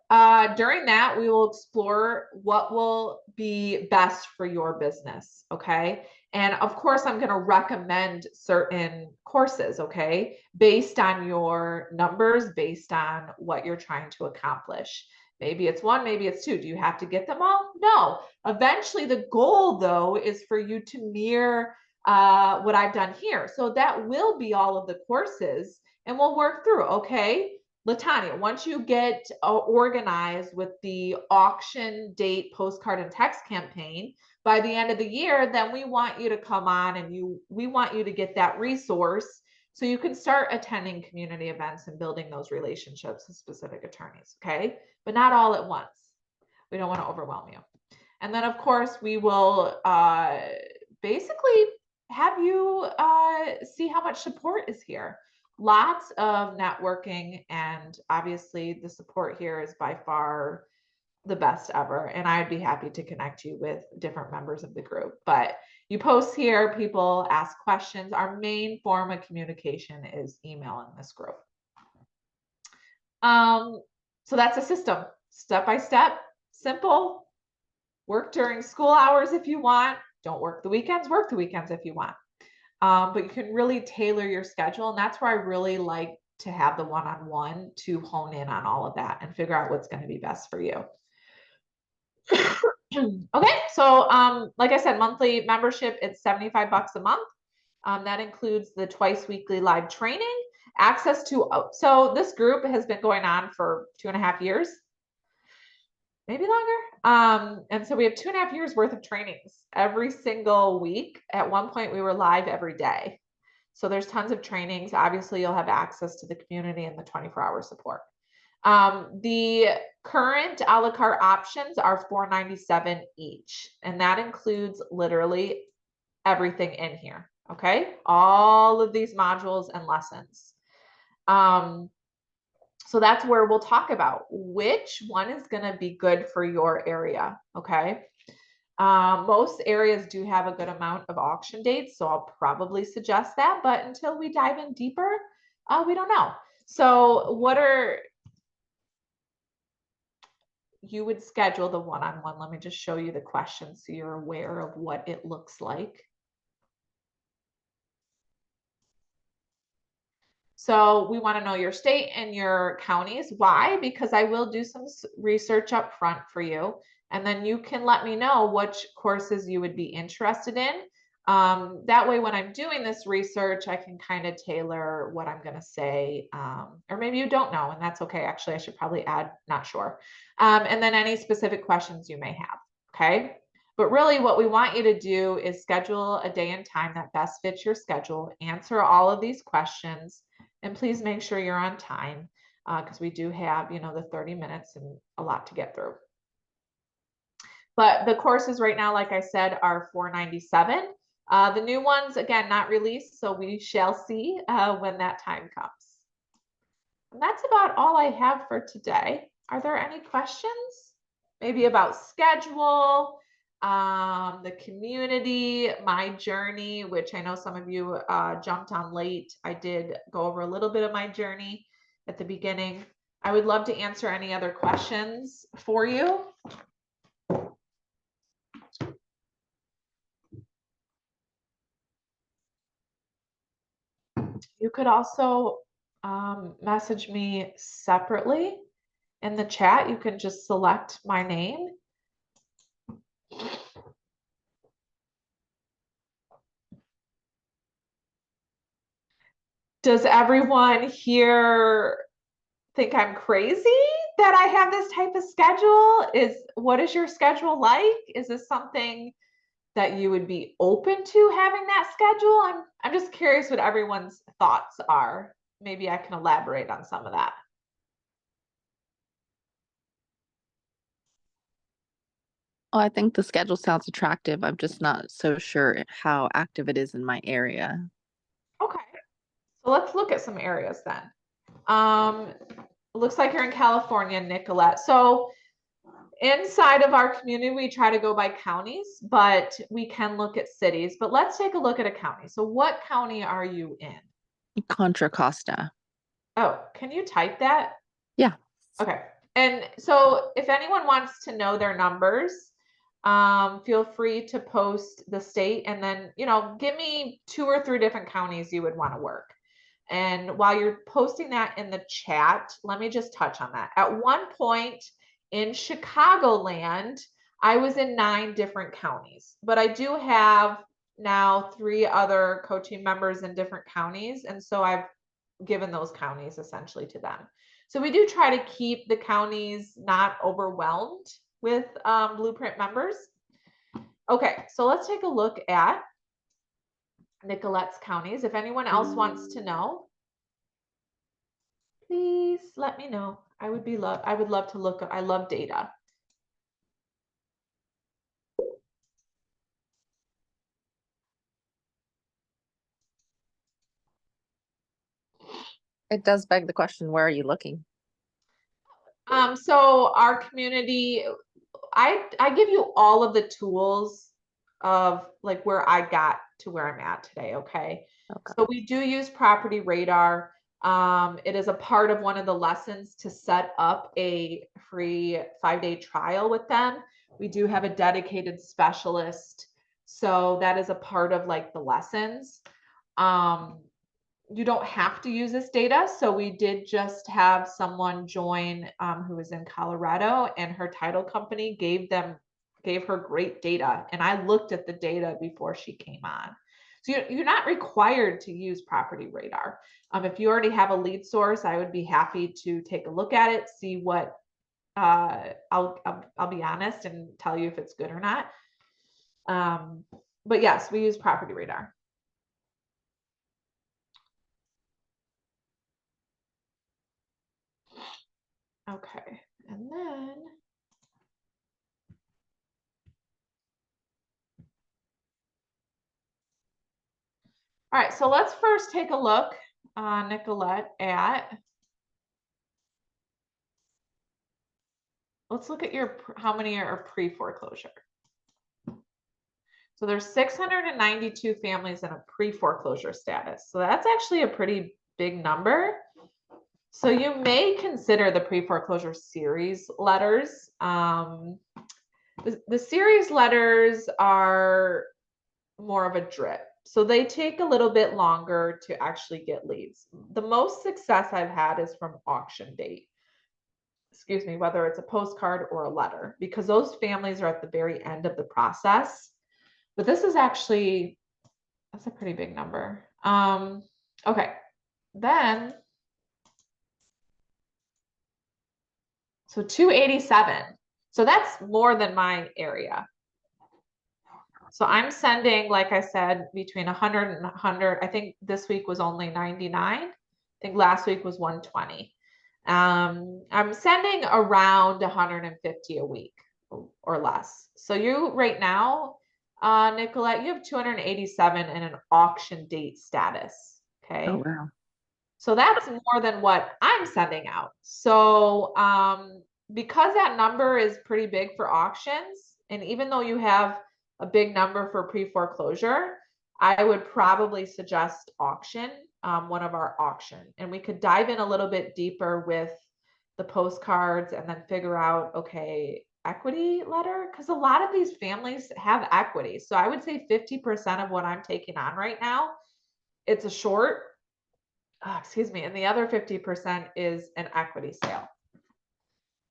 [SPEAKER 1] during that, we will explore what will be best for your business. Okay. And of course, I'm going to recommend certain courses, okay, based on your numbers, based on what you're trying to accomplish. Maybe it's one, maybe it's two. Do you have to get them all? No. Eventually, the goal, though, is for you to mirror what I've done here. So that will be all of the courses, and we'll work through, okay? Latanya, once you get organized with the auction date, postcard, and text campaign, by the end of the year, then we want you to come on and we want you to get that resource so you can start attending community events and building those relationships with specific attorneys, okay? But not all at once. We don't want to overwhelm you. And then, of course, we will basically have you see how much support is here. Lots of networking, and obviously the support here is by far the best ever. And I'd be happy to connect you with different members of the group. But you post here, people ask questions. Our main form of communication is email in this group. So that's a system, step by step, simple. Work during school hours if you want. Don't work the weekends if you want. But you can really tailor your schedule. And that's where I really like to have the one-on-one to hone in on all of that and figure out what's going to be best for you. Okay, so like I said, monthly membership, it's $75 a month. That includes the twice weekly live training, access to, so this group has been going on for 2.5 years, maybe longer. And so we have 2.5 years worth of trainings every single week. At one point we were live every day. So there's tons of trainings. Obviously you'll have access to the community and the 24-hour support. The current a la carte options are $497 each, and that includes literally everything in here. Okay, all of these modules and lessons. So that's where we'll talk about which one is going to be good for your area. Okay. Most areas do have a good amount of auction dates, so I'll probably suggest that, but until we dive in deeper, we don't know. So you would schedule the one-on-one. Let me just show you the questions so you're aware of what it looks like. So we want to know your state and your counties. Why? Because I will do some research up front for you, and then you can let me know which courses you would be interested in. That way, when I'm doing this research, I can kind of tailor what I'm going to say, or maybe you don't know, and that's okay. Actually, I should probably add, not sure. And then any specific questions you may have, okay? But really what we want you to do is schedule a day and time that best fits your schedule, answer all of these questions, and please make sure you're on time, because we do have, the 30 minutes and a lot to get through. But the courses right now, like I said, are $497. The new ones, again, not released, so we shall see when that time comes. And that's about all I have for today. Are there any questions? Maybe about schedule, the community, my journey, which I know some of you jumped on late. I did go over a little bit of my journey at the beginning. I would love to answer any other questions for you. You could also message me separately in the chat. You can just select my name. Does everyone here think I'm crazy that I have this type of schedule? What is your schedule like? Is this something that you would be open to having that schedule? I'm just curious what everyone's thoughts are. Maybe I can elaborate on some of that.
[SPEAKER 2] Oh, I think the schedule sounds attractive. I'm just not so sure how active it is in my area.
[SPEAKER 1] Okay, so let's look at some areas then. Looks like you're in California, Nicolette. So inside of our community, we try to go by counties, but we can look at cities. But let's take a look at a county. So what county are you in?
[SPEAKER 2] Contra Costa.
[SPEAKER 1] Oh, can you type that?
[SPEAKER 2] Yeah.
[SPEAKER 1] Okay. And so if anyone wants to know their numbers, feel free to post the state and then, give me 2 or 3 different counties you would want to work. And while you're posting that in the chat, let me just touch on that. At one point in Chicagoland, I was in 9 different counties, but I do have now 3 other coaching members in different counties. And so I've given those counties essentially to them. So we do try to keep the counties not overwhelmed with Blueprint members. Okay, so let's take a look at Nicolette's counties. If anyone else wants to know, please let me know. I would love to look. I love data.
[SPEAKER 2] It does beg the question, where are you looking?
[SPEAKER 1] So our community, I give you all of the tools of like where I got to where I'm at today. Okay. So we do use Property Radar. It is a part of one of the lessons to set up a free 5-day trial with them. We do have a dedicated specialist. So that is a part of like the lessons. You don't have to use this data. So we did just have someone join who was in Colorado, and her title company gave her great data. And I looked at the data before she came on. So you're not required to use Property Radar. If you already have a lead source, I would be happy to take a look at it, see what I'll be honest and tell you if it's good or not. But yes, we use Property Radar. Okay, and then all right, so let's first take a look, Nicolette, let's look at how many are pre-foreclosure. So there's 692 families in a pre-foreclosure status. So that's actually a pretty big number. So you may consider the pre-foreclosure series letters. The series letters are more of a drip. So they take a little bit longer to actually get leads. The most success I've had is from auction date. Excuse me, whether it's a postcard or a letter, because those families are at the very end of the process. But this is actually, that's a pretty big number. Okay, then, so 287. So that's more than my area. So I'm sending, like I said, between 100 and 100. I think this week was only 99. I think last week was 120. I'm sending around 150 a week. or less. So you right now, Nicolette, you have 287 in an auction date status.
[SPEAKER 2] Oh,
[SPEAKER 1] Okay.
[SPEAKER 2] wow.
[SPEAKER 1] So that's more than what I'm sending out. So because that number is pretty big for auctions, and even though you have a big number for pre-foreclosure, I would probably suggest auction, one of our auction. And we could dive in a little bit deeper with the postcards and then figure out, okay, equity letter, because a lot of these families have equity. So I would say 50% of what I'm taking on right now, it's a short, excuse me, and the other 50% is an equity sale.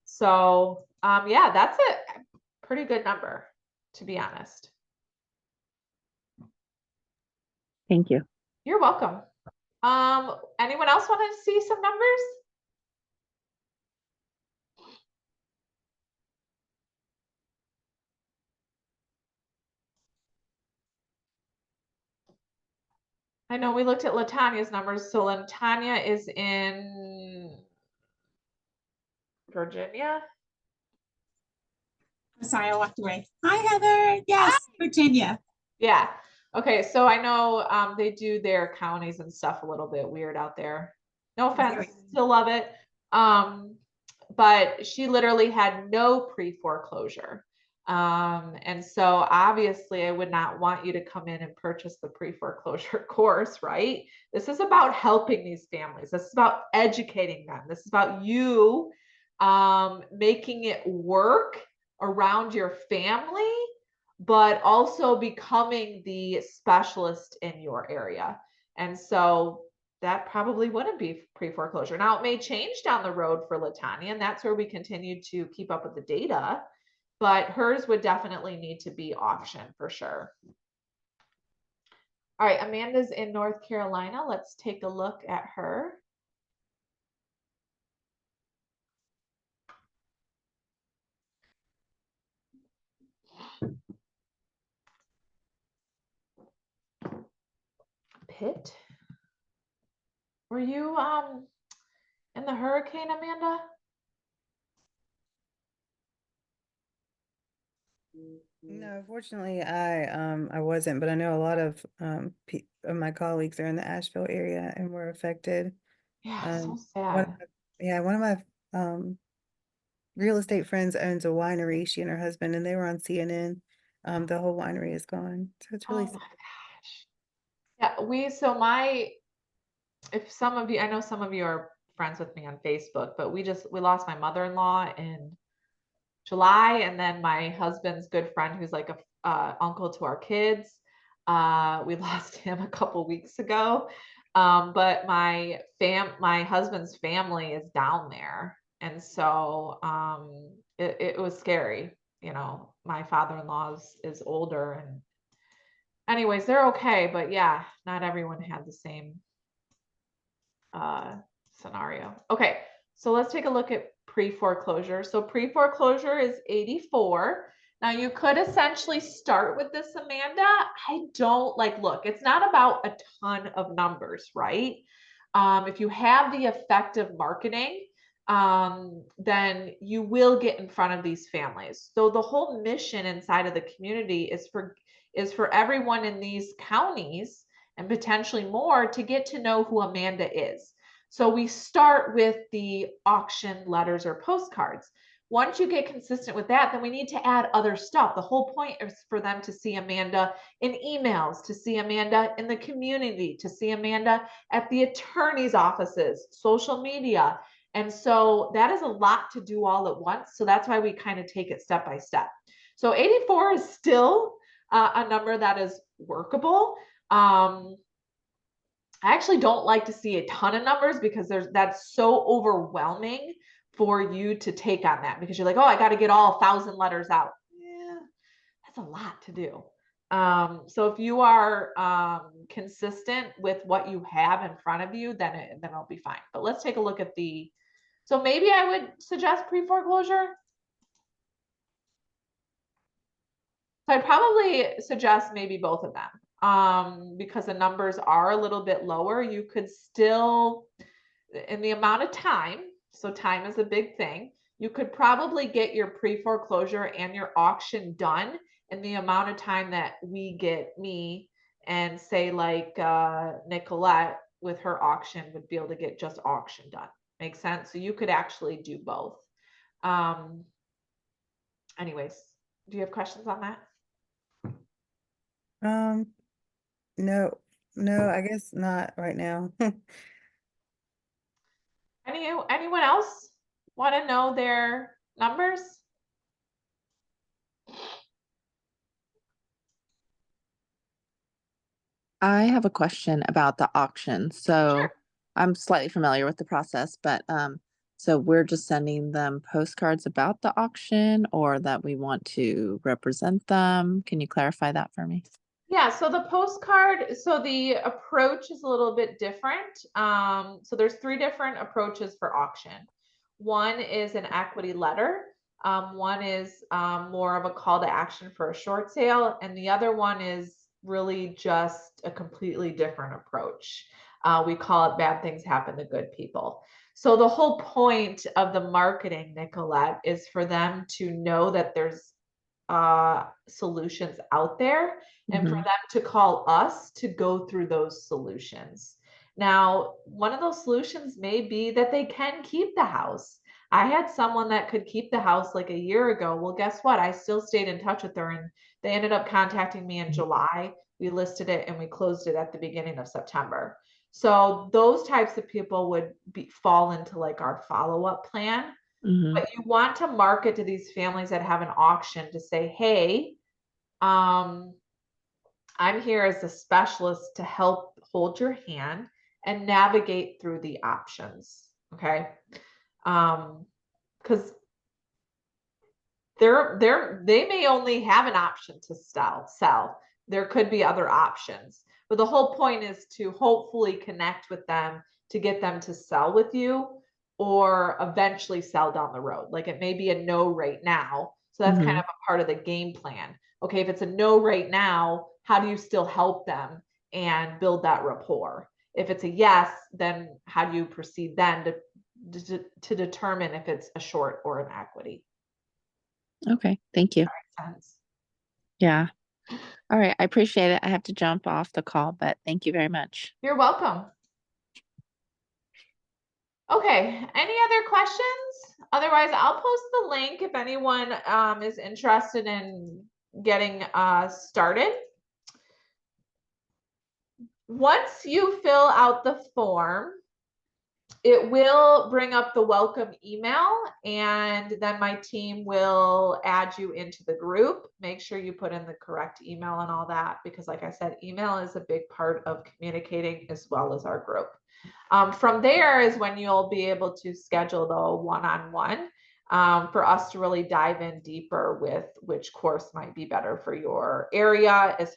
[SPEAKER 1] So yeah, that's a pretty good number, to be honest.
[SPEAKER 2] Thank you.
[SPEAKER 1] You're welcome. Anyone else want to see some numbers? I know we looked at LaTanya's numbers. So LaTanya is in Virginia.
[SPEAKER 3] I'm sorry, I walked away. Hi, Heather. Yes, Virginia.
[SPEAKER 1] Yeah. Okay. So I know they do their counties and stuff a little bit weird out there. No offense, still love it. But she literally had no pre-foreclosure. And so obviously I would not want you to come in and purchase the pre-foreclosure course, right? This is about helping these families. This is about educating them. This is about you making it work around your family, but also becoming the specialist in your area. And so that probably wouldn't be pre-foreclosure. Now it may change down the road for LaTanya, and that's where we continue to keep up with the data, but hers would definitely need to be auction for sure. All right, Amanda's in North Carolina. Let's take a look at her. Pitt. Were you in the hurricane, Amanda?
[SPEAKER 4] No, fortunately, I wasn't, but I know a lot of my colleagues are in the Asheville area and were affected.
[SPEAKER 1] Yeah, so
[SPEAKER 4] One
[SPEAKER 1] sad.
[SPEAKER 4] of one of my real estate friends owns a winery, she and her husband, and they were on CNN. The whole winery is gone, so it's
[SPEAKER 1] Oh
[SPEAKER 4] really
[SPEAKER 1] my gosh. Yeah, if some of you, I know some of you are friends with me on Facebook, but we lost my mother-in-law in July, and then my husband's good friend who's like a uncle to our kids. We lost him a couple weeks ago. But my husband's family is down there, and so it was scary. You know, my father-in-law is older, and anyways, they're okay, but yeah, not everyone had the same scenario. Okay, so let's take a look at pre-foreclosure. So pre-foreclosure is 84. Now you could essentially start with this, Amanda. I don't look, it's not about a ton of numbers, right? If you have the effective marketing, then you will get in front of these families. So the whole mission inside of the community is for everyone in these counties and potentially more to get to know who Amanda is. So we start with the auction letters or postcards. Once you get consistent with that, then we need to add other stuff. The whole point is for them to see Amanda in emails, to see Amanda in the community, to see Amanda at the attorney's offices, social media. And so that is a lot to do all at once. So that's why we kind of take it step by step. So 84 is still a number that is workable. I actually don't like to see a ton of numbers because that's so overwhelming for you to take on that, because you're like, oh, I got to get all 1,000 letters out. Yeah, that's a lot to do. So if you are consistent with what you have in front of you, then it'll be fine. But let's take a look at so maybe I would suggest pre-foreclosure. So I'd probably suggest maybe both of them, because the numbers are a little bit lower. You could still, in the amount of time, so time is a big thing, you could probably get your pre-foreclosure and your auction done in the amount of time that we get me and say like Nicolette with her auction would be able to get just auction done. Makes sense? So you could actually do both. Anyways, do you have questions on that?
[SPEAKER 4] No, I guess not right now.
[SPEAKER 1] Anyone else want to know their numbers?
[SPEAKER 2] I have a question about the auction. So
[SPEAKER 1] Sure.
[SPEAKER 2] I'm slightly familiar with the process, but so we're just sending them postcards about the auction or that we want to represent them. Can you clarify that for me?
[SPEAKER 1] Yeah, so the postcard, so the approach is a little bit different. So there's 3 different approaches for auction. One is an equity letter. One is more of a call to action for a short sale. And the other one is really just a completely different approach. We call it bad things happen to good people. So the whole point of the marketing, Nicolette, is for them to know that there's solutions out there and for them to call us to go through those solutions. Now, one of those solutions may be that they can keep the house. I had someone that could keep the house like a year ago. Well, guess what? I still stayed in touch with her and they ended up contacting me in July. We listed it and we closed it at the beginning of September. So those types of people would fall into like our follow-up plan. But you want to market to these families that have an auction to say, hey, I'm here as a specialist to help hold your hand and navigate through the options. Okay. Because they may only have an option to sell. There could be other options, but the whole point is to hopefully connect with them to get them to sell with you or eventually sell down the road. Like it may be a no right now. So that's kind of a part of the game plan. Okay, if it's a no right now, how do you still help them and build that rapport? If it's a yes, then how do you proceed then to determine if it's a short or an equity?
[SPEAKER 2] Okay, thank you.
[SPEAKER 1] Sense.
[SPEAKER 2] Yeah. All right, I appreciate it. I have to jump off the call, but thank you very much.
[SPEAKER 1] You're welcome. Okay, any other questions? Otherwise, I'll post the link if anyone is interested in getting started. Once you fill out the form, it will bring up the welcome email and then my team will add you into the group. Make sure you put in the correct email and all that, because like I said, email is a big part of communicating as well as our group. From there is when you'll be able to schedule the one-on-one for us to really dive in deeper with which course might be better for your area as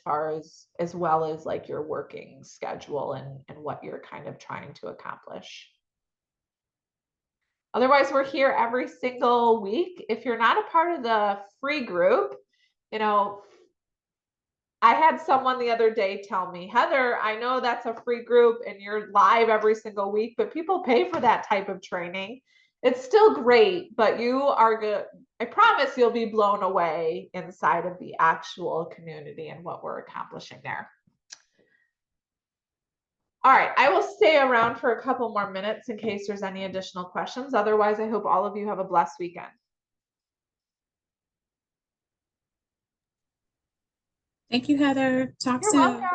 [SPEAKER 1] well as like your working schedule and what you're kind of trying to accomplish. Otherwise, we're here every single week. If you're not a part of the free group, you know, I had someone the other day tell me, Heather, I know that's a free group and you're live every single week, but people pay for that type of training. It's still great, but you are good. I promise you'll be blown away inside of the actual community and what we're accomplishing there. All right, I will stay around for a couple more minutes in case there's any additional questions. Otherwise, I hope all of you have a blessed weekend.
[SPEAKER 3] Thank you, Heather. Talk
[SPEAKER 1] You're
[SPEAKER 3] soon.
[SPEAKER 1] welcome.